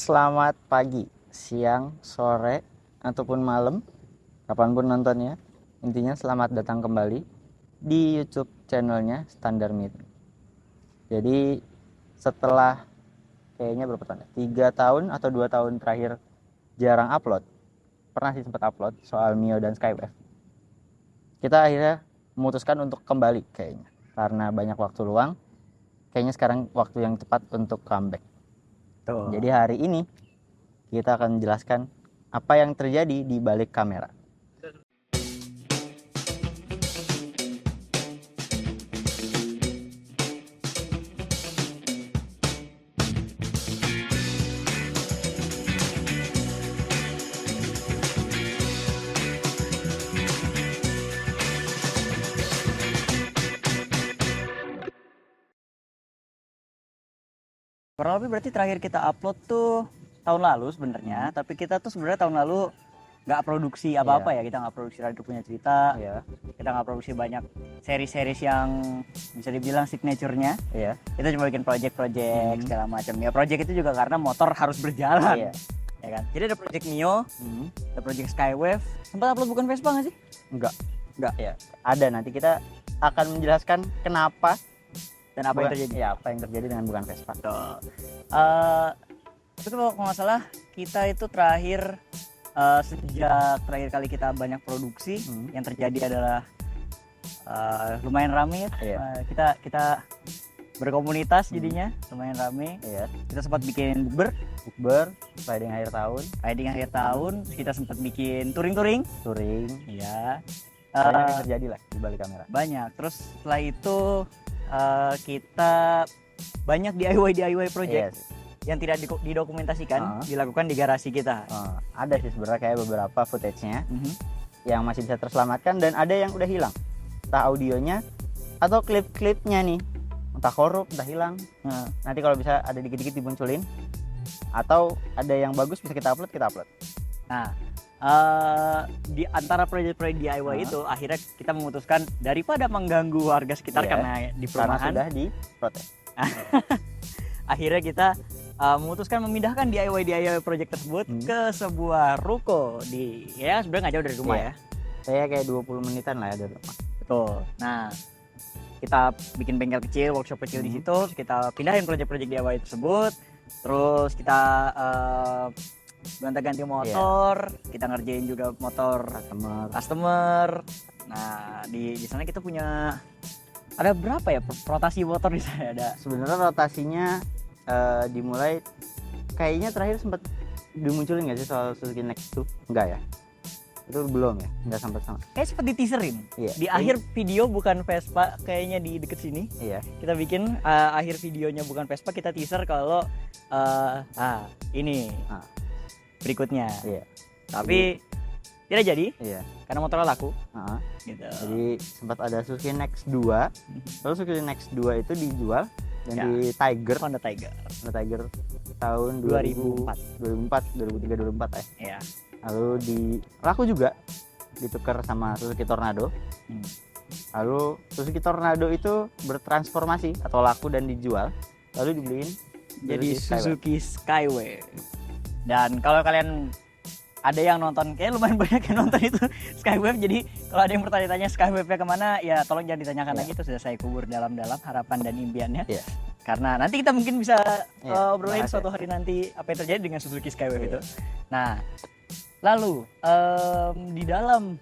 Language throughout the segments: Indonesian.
Selamat pagi, siang, sore, ataupun malam, kapanpun nontonnya. Intinya selamat datang kembali di YouTube channelnya Standar Meet. Jadi setelah kayaknya berapa tahun? 3 tahun atau 2 tahun terakhir jarang upload. Pernah sih sempat upload soal Mio dan Skywave. Kita akhirnya memutuskan untuk kembali kayaknya. Karena banyak waktu luang, kayaknya sekarang waktu yang tepat untuk comeback. Tuh. Jadi hari ini kita akan menjelaskan apa yang terjadi di balik kamera. Kurang lebih berarti terakhir kita upload tuh tahun lalu sebenarnya, tapi kita tuh sebenarnya tahun lalu nggak produksi apa-apa ya, kita nggak produksi Radio Punya Cerita, kita nggak produksi banyak seri-series yang bisa dibilang signature-nya, kita cuma bikin project-project segala macam ya. Project itu juga karena motor harus berjalan, ya kan. Jadi ada project Mio, ada project Skywave. Sempat upload bukan Vespa nggak sih? Enggak ya. Ada, nanti kita akan menjelaskan kenapa Dan apa yang terjadi? Ya, apa yang terjadi dengan bukan Vespa. Tapi kalau nggak salah kita itu terakhir sejak terakhir kali kita banyak produksi, yang terjadi adalah lumayan rame. Kita berkomunitas jadinya lumayan rame. Kita sempat bikin bukber riding akhir tahun. Kita sempat bikin touring. Ya. Banyak yang terjadi lah di balik kamera. Banyak. Terus setelah itu kita banyak DIY project yang tidak didokumentasikan, dilakukan di garasi kita. Ada sih sebenarnya kayak beberapa footage-nya yang masih bisa terselamatkan, dan ada yang udah hilang, entah audionya atau klip-klipnya nih, entah korup, entah hilang. Nanti kalau bisa ada dikit-dikit dimunculin, atau ada yang bagus bisa kita upload. Nah, di antara proyek-proyek DIY itu akhirnya kita memutuskan daripada mengganggu warga sekitar karena di perumahan sudah diprotes. Akhirnya kita memutuskan memindahkan DIY project tersebut ke sebuah ruko di sebenarnya nggak jauh dari rumah ya. Saya kayak 20 menitan lah ya dari rumah. Betul. Nah, kita bikin bengkel kecil, workshop kecil di situ, kita pindahin project-project DIY tersebut. Terus kita gonta-ganti motor, kita ngerjain juga motor customer. Nah, di sana kita punya ada berapa ya rotasi motor di sana ada. Sebenarnya rotasinya dimulai kayaknya terakhir sempat dimunculin nggak sih soal Suzuki Next 2? Enggak ya? Itu belum ya? Enggak sampai sama. Kayak seperti teaserin. Di akhir video bukan Vespa kayaknya di deket sini. Kita bikin akhir videonya bukan Vespa, kita teaser kalau ini berikutnya. Tapi tidak jadi. Karena motornya laku. Gitu. Jadi sempat ada Suzuki Next 2. Lalu Suzuki Next 2 itu dijual dan di Honda Tiger tahun 2003 2004 ya. Lalu laku juga ditukar sama Suzuki Tornado. Lalu Suzuki Tornado itu bertransformasi atau laku dan dijual, lalu dibeliin jadi Suzuki Skywave. Dan kalau kalian ada yang nonton, kayak lumayan banyak yang nonton itu Skywave. Jadi kalau ada yang bertanya-tanya Skywave-nya kemana, ya tolong jangan ditanyakan lagi, itu sudah saya kubur dalam-dalam harapan dan impiannya. Karena nanti kita mungkin bisa obrolin suatu hari nanti apa yang terjadi dengan Suzuki Skywave itu. Nah, lalu di dalam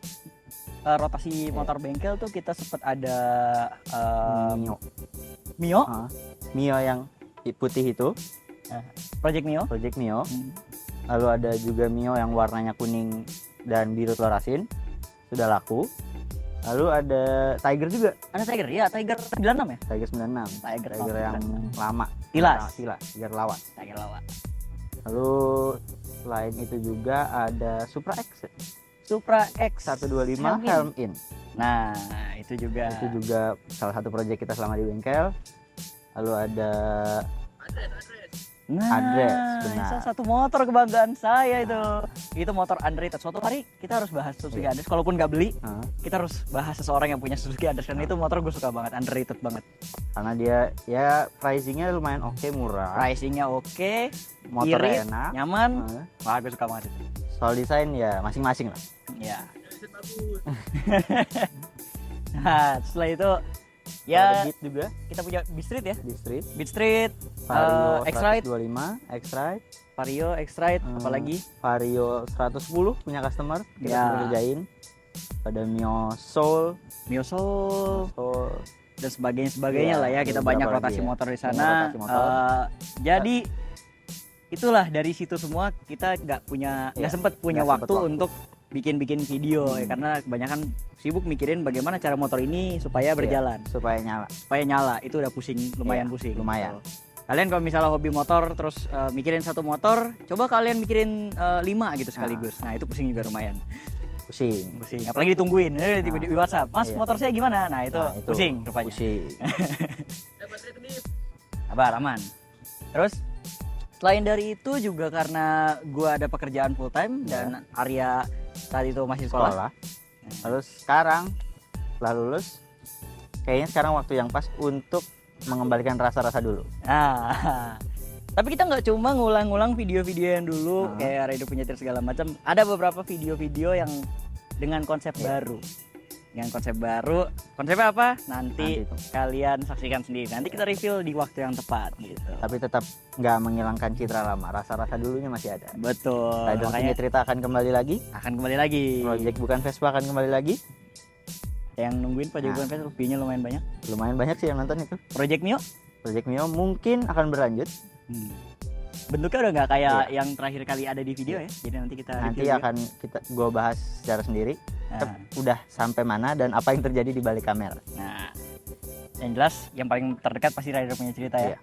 rotasi motor bengkel tuh kita sempat ada Mio yang putih itu, Project Mio. Lalu ada juga Mio yang warnanya kuning dan biru fluoresin, sudah laku. Lalu ada Tiger juga. Ada Tiger, ya, Tiger 96 ya? Tiger 96. Tiger yang lama. Tiger lawas. Lalu selain itu juga ada Supra X 125 Helm In. Nah, itu juga salah satu proyek kita selama di bengkel. Lalu ada Address, benar. salah satu motor kebanggaan saya itu motor underrated. Suatu hari kita harus bahas Suzuki Address, kalaupun nggak beli kita harus bahas seseorang yang punya Suzuki Address, karena itu motor gue suka banget, underrated banget. Karena dia ya pricingnya lumayan oke, murah, Pricingnya oke, motornya irit, enak, nyaman. Wah, gue suka banget itu. soal desain ya masing-masing lah. Ya. Nah, setelah itu ya Beat juga kita punya Beat Street ya. di Street, Beat Street, Vario X-Ride, 125, X-Ride, Vario, X-Ride, apalagi Vario 110 punya customer kita Ya. kerjain. Ada Mio Soul, Mio Soul Soul. dan sebagainya Iya, lah ya. Kita beberapa banyak lagi rotasi ya. motor di Banyak sana. rotasi motor. Jadi itulah, dari situ semua kita nggak sempet punya nggak sempet waktu waktu. untuk bikin video ya, karena kebanyakan sibuk mikirin bagaimana cara motor ini supaya berjalan, supaya nyala. supaya nyala. Itu udah pusing, lumayan Iya, pusing. lumayan. Kalian kalau misalnya hobi motor terus mikirin satu motor, coba kalian mikirin 5 gitu sekaligus. Nah, itu pusing juga lumayan. Pusing. Apalagi ditungguin di WhatsApp. Mas, Iya. motor saya gimana? Nah, itu pusing rupanya. Pusing. Sabar, aman. Terus selain dari itu juga karena gua ada pekerjaan full time dan Arya saat itu masih sekolah. Terus sekarang setelah lulus, kayaknya sekarang waktu yang pas untuk mengembalikan rasa-rasa dulu. Nah, tapi kita nggak cuma ngulang-ngulang video-video yang dulu kayak Redo punya cerita segala macam. Ada beberapa video-video yang dengan konsep baru. Dengan konsep baru. Konsepnya apa? Nanti itu. kalian saksikan sendiri. Nanti kita review di waktu yang tepat gitu. Tapi tetap nggak menghilangkan citra lama. Rasa-rasa dulunya masih ada. Betul. Rider punya cerita akan kembali lagi. akan kembali lagi. Project bukan Vespa akan kembali lagi. Yang nungguin Project Bukan Vespa, view-nya lumayan banyak. Lumayan banyak sih yang nonton itu. Project Mio Project Mio mungkin akan berlanjut. bentuknya udah nggak kayak yang terakhir kali ada di video ya. Jadi nanti kita Nanti review akan gue bahas secara sendiri. Nah. Udah sampai mana dan apa yang terjadi di balik kamera. Nah, yang jelas yang paling terdekat pasti Rider punya cerita ya. Iya.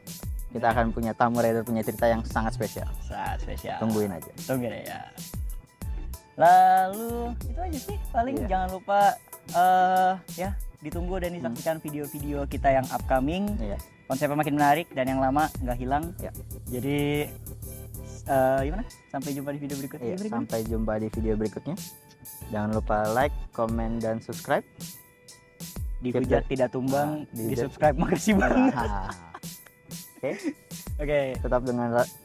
Kita akan punya tamu Rider punya cerita yang sangat spesial. Sangat spesial. Tungguin aja. Tungguin ya. Lalu itu aja sih paling. Iya. Jangan lupa ya ditunggu dan disaksikan video-video kita yang upcoming. Iya. Konsepnya makin menarik dan yang lama nggak hilang. Iya. Jadi gimana? Sampai jumpa di video berikutnya. Iya, sampai jumpa di video berikutnya. Jangan lupa like, komen, dan subscribe. Dihujat tidak tumbang, di dihujat. subscribe. Makasih banget. Oke. Oke.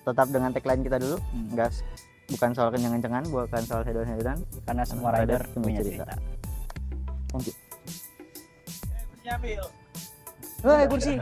Tetap dengan tagline kita dulu. Bukan soal kencang-kencangan, bukan soal hedon-hedon. Karena semua rider punya cerita. Thank you. Wah, kursi.